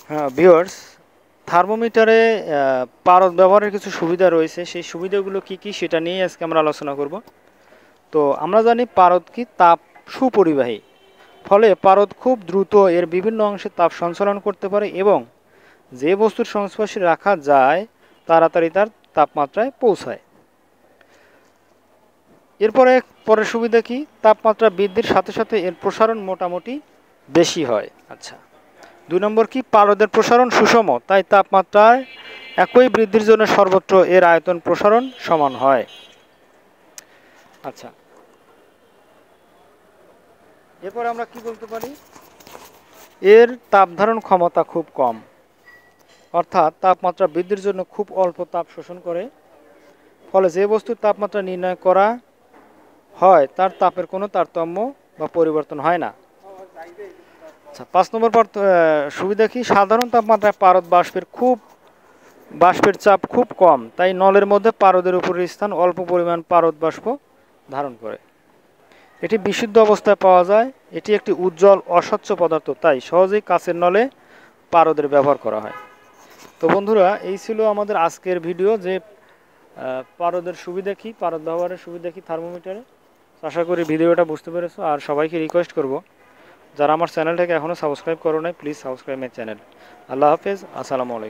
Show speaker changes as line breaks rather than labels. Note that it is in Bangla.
হ্যাঁ ভিউয়ার্স, থার্মোমিটারে পারদ ব্যবহারের কিছু সুবিধা রয়েছে। সেই সুবিধাগুলো কি কি সেটা নিয়ে আজকে আমরা আলোচনা করব। তো আমরা জানি পারদ কি তাপ সুপরিবাহী, ফলে পারদ খুব দ্রুত এর বিভিন্ন অংশে তাপ সঞ্চালন করতে পারে এবং যে বস্তুর সংস্পর্শে রাখা যায় তাড়াতাড়ি তার তাপমাত্রায় পৌঁছায়। এরপরে পরের সুবিধা কি, তাপমাত্রা বৃদ্ধির সাথে সাথে এর প্রসারণ মোটামুটি বেশি হয়। আচ্ছা, 2 নম্বর কি, পারদের প্রসারণ সুষম, তাই তাপমাত্রায় একই বৃদ্ধির জন্য সর্বত্র এর আয়তন প্রসারণ সমান হয়। আচ্ছা, এরপর আমরা কি বলতে পারি, এর তাপ ধারণ ক্ষমতা খুব কম, অর্থাৎ তাপমাত্রা বৃদ্ধির জন্য খুব অল্প তাপ শোষণ করে, ফলে যে বস্তুর তাপমাত্রা নির্ণয় করা হয় তার তাপের কোনো তারতম্য বা পরিবর্তন হয় না। আচ্ছা, 5 নম্বর সুবিধা কি, সাধারণ তাপমাত্রায় পারদ বাষ্পের চাপ খুব কম, তাই নলের মধ্যে পারদের উপরের স্থান অল্প পরিমাণ পারদ বাষ্প ধারণ করে। এটি বিশুদ্ধ অবস্থায় পাওয়া যায়। এটি একটি উজ্জ্বল অস্বচ্ছ পদার্থ, তাই সহজেই কাচের নলে পারদের ব্যবহার করা হয়। তো বন্ধুরা, এই ছিল আমাদের আজকের ভিডিও, যে পারদের সুবিধা কী, পারদ ব্যবহারের সুবিধা কী থার্মোমিটারে। আশা করি ভিডিওটা বুঝতে পেরেছো। আর সবাইকে রিকোয়েস্ট করব, যারা আমার চ্যানেলটাকে এখনও সাবস্ক্রাইব করো নাই, প্লিজ সাবস্ক্রাইব মাই চ্যানেল। আল্লাহ হাফেজ, আসসালামু আলাইকুম।